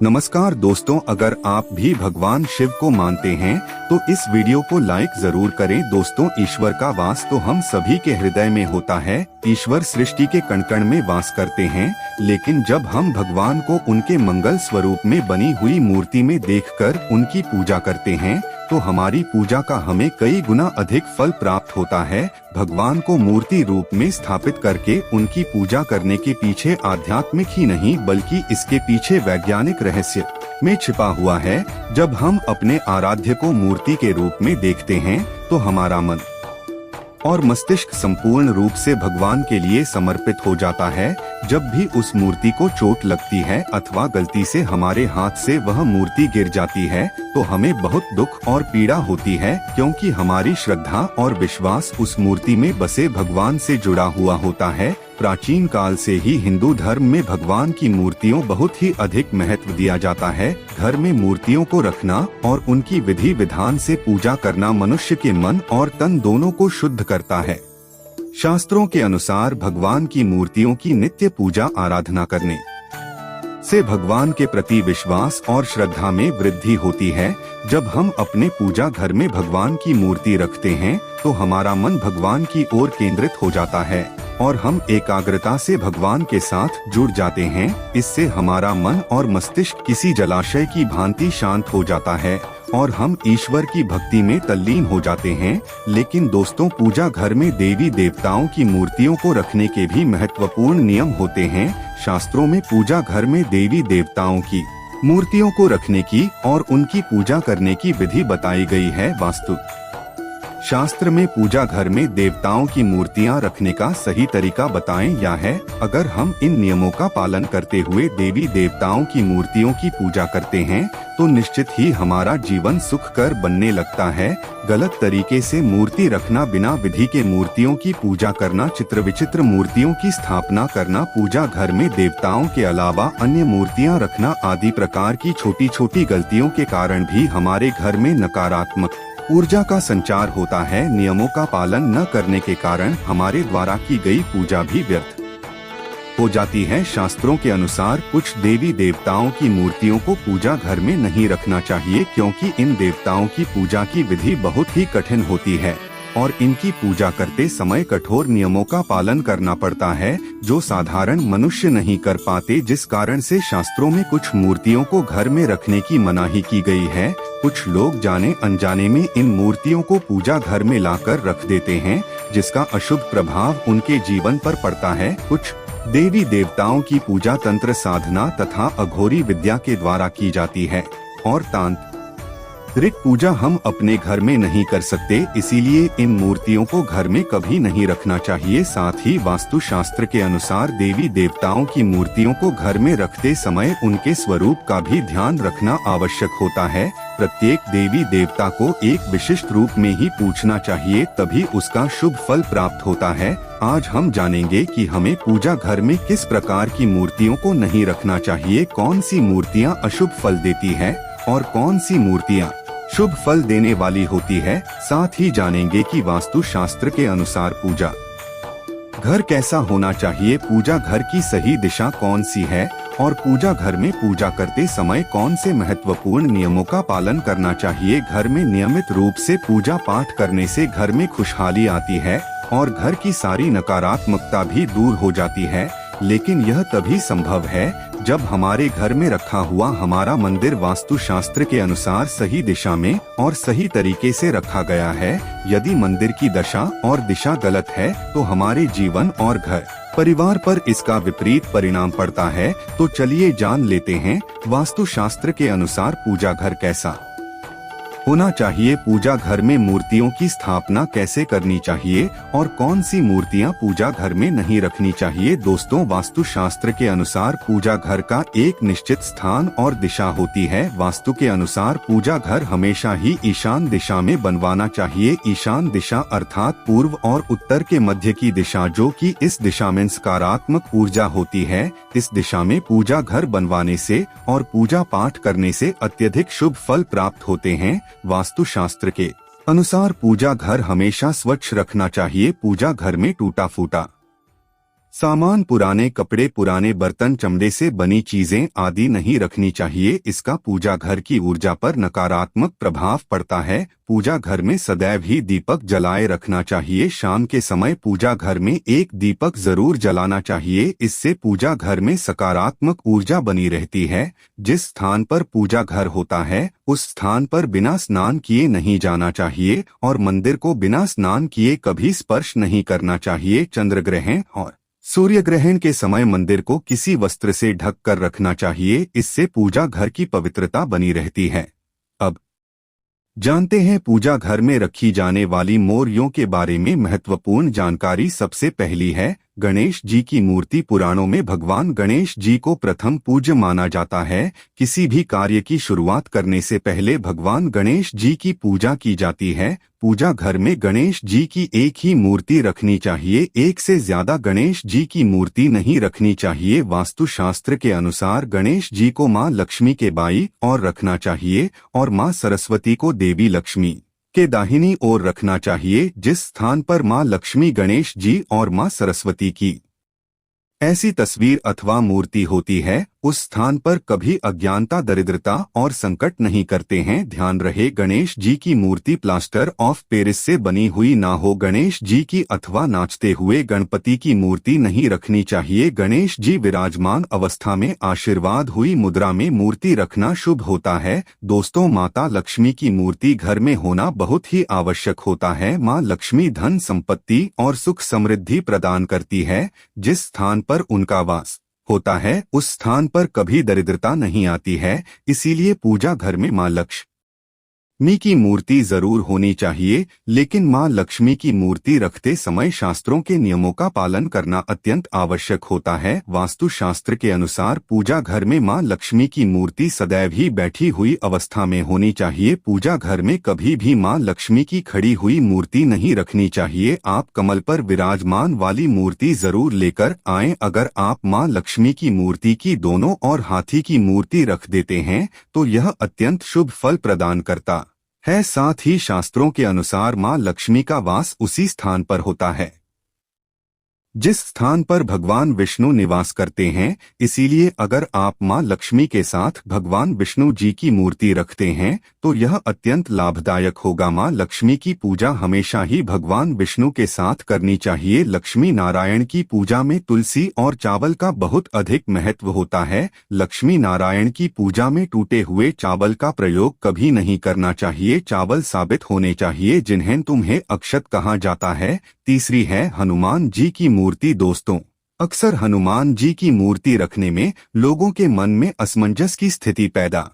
नमस्कार दोस्तों, अगर आप भी भगवान शिव को मानते हैं तो इस वीडियो को लाइक जरूर करें। दोस्तों, ईश्वर का वास तो हम सभी के हृदय में होता है। ईश्वर सृष्टि के कण कण में वास करते हैं, लेकिन जब हम भगवान को उनके मंगल स्वरूप में बनी हुई मूर्ति में देखकर उनकी पूजा करते हैं तो हमारी पूजा का हमें कई गुना अधिक फल प्राप्त होता है। भगवान को मूर्ति रूप में स्थापित करके उनकी पूजा करने के पीछे आध्यात्मिक ही नहीं बल्कि इसके पीछे वैज्ञानिक रहस्य में छिपा हुआ है। जब हम अपने आराध्य को मूर्ति के रूप में देखते हैं तो हमारा मन और मस्तिष्क संपूर्ण रूप से भगवान के लिए समर्पित हो जाता है। जब भी उस मूर्ति को चोट लगती है अथवा गलती से हमारे हाथ से वह मूर्ति गिर जाती है तो हमें बहुत दुख और पीड़ा होती है, क्योंकि हमारी श्रद्धा और विश्वास उस मूर्ति में बसे भगवान से जुड़ा हुआ होता है। प्राचीन काल से ही हिंदू धर्म में भगवान की मूर्तियों बहुत ही अधिक महत्व दिया जाता है। घर में मूर्तियों को रखना और उनकी विधि विधान से पूजा करना मनुष्य के मन और तन दोनों को शुद्ध करता है। शास्त्रों के अनुसार भगवान की मूर्तियों की नित्य पूजा आराधना करने से भगवान के प्रति विश्वास और श्रद्धा में वृद्धि होती है। जब हम अपने पूजा घर में भगवान की मूर्ति रखते हैं तो हमारा मन भगवान की ओर केंद्रित हो जाता है और हम एकाग्रता से भगवान के साथ जुड़ जाते हैं। इससे हमारा मन और मस्तिष्क किसी जलाशय की भांति शांत हो जाता है और हम ईश्वर की भक्ति में तल्लीन हो जाते हैं। लेकिन दोस्तों, पूजा घर में देवी देवताओं की मूर्तियों को रखने के भी महत्वपूर्ण नियम होते हैं। शास्त्रों में पूजा घर में देवी देवताओं की मूर्तियों को रखने की और उनकी पूजा करने की विधि बताई गई है। वास्तु शास्त्र में पूजा घर में देवताओं की मूर्तियां रखने का सही तरीका बताएं या है। अगर हम इन नियमों का पालन करते हुए देवी देवताओं की मूर्तियों की पूजा करते हैं तो निश्चित ही हमारा जीवन सुखकर बनने लगता है। गलत तरीके से मूर्ति रखना, बिना विधि के मूर्तियों की पूजा करना, चित्र विचित्र मूर्तियों की स्थापना करना, पूजा घर में देवताओं के अलावा अन्य मूर्तियां रखना आदि प्रकार की छोटी छोटी गलतियों के कारण भी हमारे घर में नकारात्मक ऊर्जा का संचार होता है। नियमों का पालन न करने के कारण हमारे द्वारा की गई पूजा भी व्यर्थ हो जाती है। शास्त्रों के अनुसार कुछ देवी देवताओं की मूर्तियों को पूजा घर में नहीं रखना चाहिए, क्योंकि इन देवताओं की पूजा की विधि बहुत ही कठिन होती है और इनकी पूजा करते समय कठोर नियमों का पालन करना पड़ता है जो साधारण मनुष्य नहीं कर पाते, जिस कारण से शास्त्रों में कुछ मूर्तियों को घर में रखने की मनाही की गई है। कुछ लोग जाने अनजाने में इन मूर्तियों को पूजा घर में लाकर रख देते हैं, जिसका अशुभ प्रभाव उनके जीवन पर पड़ता है। कुछ देवी देवताओं की पूजा तंत्र साधना तथा अघोरी विद्या के द्वारा की जाती है और तांत्रिक पूजा हम अपने घर में नहीं कर सकते, इसीलिए इन मूर्तियों को घर में कभी नहीं रखना चाहिए। साथ ही वास्तु शास्त्र के अनुसार देवी देवताओं की मूर्तियों को घर में रखते समय उनके स्वरूप का भी ध्यान रखना आवश्यक होता है। प्रत्येक देवी देवता को एक विशिष्ट रूप में ही पूजना चाहिए, तभी उसका शुभ फल प्राप्त होता है। आज हम जानेंगे कि हमें पूजा घर में किस प्रकार की मूर्तियों को नहीं रखना चाहिए, कौन सी मूर्तियां अशुभ फल देती है और कौन सी मूर्तियां शुभ फल देने वाली होती है। साथ ही जानेंगे कि वास्तु शास्त्र के अनुसार पूजा घर कैसा होना चाहिए, पूजा घर की सही दिशा कौन सी है और पूजा घर में पूजा करते समय कौन से महत्वपूर्ण नियमों का पालन करना चाहिए। घर में नियमित रूप से पूजा पाठ करने से घर में खुशहाली आती है और घर की सारी नकारात्मकता भी दूर हो जाती है। लेकिन यह तभी संभव है जब हमारे घर में रखा हुआ हमारा मंदिर वास्तु शास्त्र के अनुसार सही दिशा में और सही तरीके से रखा गया है। यदि मंदिर की दशा और दिशा गलत है तो हमारे जीवन और घर परिवार पर इसका विपरीत परिणाम पड़ता है। तो चलिए जान लेते हैं वास्तु शास्त्र के अनुसार पूजा घर कैसा होना चाहिए, पूजा घर में मूर्तियों की स्थापना कैसे करनी चाहिए और कौन सी मूर्तियां पूजा घर में नहीं रखनी चाहिए। दोस्तों, वास्तु शास्त्र के अनुसार पूजा घर का एक निश्चित स्थान और दिशा होती है। वास्तु के अनुसार पूजा घर हमेशा ही ईशान दिशा में बनवाना चाहिए। ईशान दिशा अर्थात पूर्व और उत्तर के मध्य की दिशा, जो कि इस दिशा में सकारात्मक ऊर्जा होती है। इस दिशा में पूजा घर बनवाने से और पूजा पाठ करने से अत्यधिक शुभ फल प्राप्त होते हैं। वास्तु शास्त्र के अनुसार पूजा घर हमेशा स्वच्छ रखना चाहिए। पूजा घर में टूटा फूटा सामान पुराने कपड़े, पुराने बर्तन, चमड़े से बनी चीजें आदि नहीं रखनी चाहिए। इसका पूजा घर की ऊर्जा पर नकारात्मक प्रभाव पड़ता है। पूजा घर में सदैव ही दीपक जलाए रखना चाहिए। शाम के समय पूजा घर में एक दीपक जरूर जलाना चाहिए। इससे पूजा घर में सकारात्मक ऊर्जा बनी रहती है। जिस स्थान पर पूजा घर होता है उस स्थान पर बिना स्नान किए नहीं जाना चाहिए और मंदिर को बिना स्नान किए कभी स्पर्श नहीं करना चाहिए। चंद्र ग्रहण और सूर्य ग्रहण के समय मंदिर को किसी वस्त्र से ढक कर रखना चाहिए। इससे पूजा घर की पवित्रता बनी रहती है। अब जानते हैं पूजा घर में रखी जाने वाली मूर्तियों के बारे में महत्वपूर्ण जानकारी। सबसे पहली है गणेश जी की मूर्ति। पुराणों में भगवान गणेश जी को प्रथम पूज्य माना जाता है। किसी भी कार्य की शुरुआत करने से पहले भगवान गणेश जी की पूजा की जाती है। पूजा घर में गणेश जी की एक ही मूर्ति रखनी चाहिए। एक से ज्यादा गणेश जी की मूर्ति नहीं रखनी चाहिए। वास्तुशास्त्र के अनुसार गणेश जी को मां लक्ष्मी के बाईं ओर रखना चाहिए और मां सरस्वती को देवी लक्ष्मी के दाहिनी ओर रखना चाहिए। जिस स्थान पर मां लक्ष्मी, गणेश जी और मां सरस्वती की ऐसी तस्वीर अथवा मूर्ति होती है उस स्थान पर कभी अज्ञानता, दरिद्रता और संकट नहीं करते हैं। ध्यान रहे गणेश जी की मूर्ति प्लास्टर ऑफ पेरिस से बनी हुई ना हो। गणेश जी की अथवा नाचते हुए गणपति की मूर्ति नहीं रखनी चाहिए। गणेश जी विराजमान अवस्था में आशीर्वाद हुई मुद्रा में मूर्ति रखना शुभ होता है। दोस्तों, माता लक्ष्मी की मूर्ति घर में होना बहुत ही आवश्यक होता है। मां लक्ष्मी धन, संपत्ति और सुख समृद्धि प्रदान करती है। जिस स्थान पर उनका वास होता है उस स्थान पर कभी दरिद्रता नहीं आती है। इसीलिए पूजा घर में मां लक्ष्मी की मूर्ति जरूर होनी चाहिए। लेकिन मां लक्ष्मी की मूर्ति रखते समय शास्त्रों के नियमों का पालन करना अत्यंत आवश्यक होता है। वास्तुशास्त्र के अनुसार पूजा घर में मां लक्ष्मी की मूर्ति सदैव ही बैठी हुई अवस्था में होनी चाहिए। पूजा घर में कभी भी मां लक्ष्मी की खड़ी हुई मूर्ति नहीं रखनी चाहिए। आप कमल पर विराजमान वाली मूर्ति जरूर लेकर आएं। अगर आप मां लक्ष्मी की मूर्ति की दोनों ओर हाथी की मूर्ति रख देते हैं तो यह अत्यंत शुभ फल प्रदान करता है। साथ ही शास्त्रों के अनुसार मां लक्ष्मी का वास उसी स्थान पर होता है जिस स्थान पर भगवान विष्णु निवास करते हैं। इसीलिए अगर आप मां लक्ष्मी के साथ भगवान विष्णु जी की मूर्ति रखते हैं तो यह अत्यंत लाभदायक होगा। मां लक्ष्मी की पूजा हमेशा ही भगवान विष्णु के साथ करनी चाहिए। लक्ष्मी नारायण की पूजा में तुलसी और चावल का बहुत अधिक महत्व होता है। लक्ष्मी नारायण की पूजा में टूटे हुए चावल का प्रयोग कभी नहीं करना चाहिए। चावल साबित होने चाहिए जिन्हें तुम्हें अक्षत कहा जाता है। तीसरी है हनुमान जी की मूर्ति। दोस्तों, अक्सर हनुमान जी की मूर्ति रखने में लोगों के मन में असमंजस की स्थिति पैदा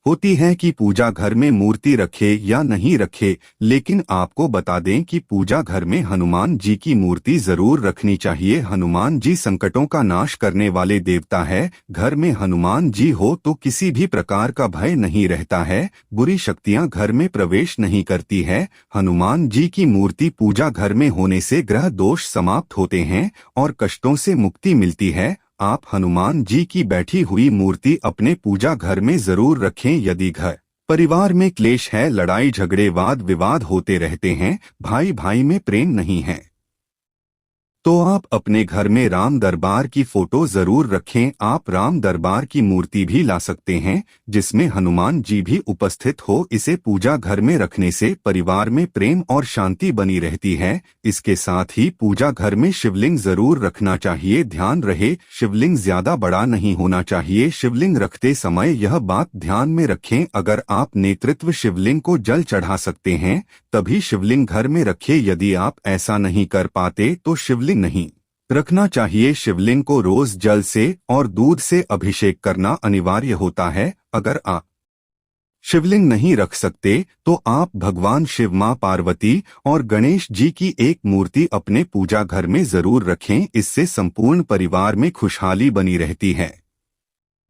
होती है कि पूजा घर में मूर्ति रखे या नहीं रखे। लेकिन आपको बता दें कि पूजा घर में हनुमान जी की मूर्ति जरूर रखनी चाहिए। हनुमान जी संकटों का नाश करने वाले देवता है। घर में हनुमान जी हो तो किसी भी प्रकार का भय नहीं रहता है। बुरी शक्तियां घर में प्रवेश नहीं करती है। हनुमान जी की मूर्ति पूजा घर में होने से ग्रह दोष समाप्त होते हैं और कष्टों से मुक्ति मिलती है। आप हनुमान जी की बैठी हुई मूर्ति अपने पूजा घर में जरूर रखें। यदि घर परिवार में क्लेश है, लड़ाई झगड़े, वाद विवाद होते रहते हैं, भाई भाई में प्रेम नहीं है, तो आप अपने घर में राम दरबार की फोटो जरूर रखें। आप राम दरबार की मूर्ति भी ला सकते हैं जिसमें हनुमान जी भी उपस्थित हो। इसे पूजा घर में रखने से परिवार में प्रेम और शांति बनी रहती है। इसके साथ ही पूजा घर में शिवलिंग जरूर रखना चाहिए। ध्यान रहे शिवलिंग ज्यादा बड़ा नहीं होना चाहिए। शिवलिंग रखते समय यह बात ध्यान में रखें, अगर आप नेतृत्व शिवलिंग को जल चढ़ा सकते हैं तभी शिवलिंग घर में रखें। यदि आप ऐसा नहीं कर पाते तो शिवलिंग नहीं रखना चाहिए। शिवलिंग को रोज जल से और दूध से अभिषेक करना अनिवार्य होता है। अगर आप शिवलिंग नहीं रख सकते तो आप भगवान शिव, मां पार्वती और गणेश जी की एक मूर्ति अपने पूजा घर में जरूर रखें। इससे संपूर्ण परिवार में खुशहाली बनी रहती है।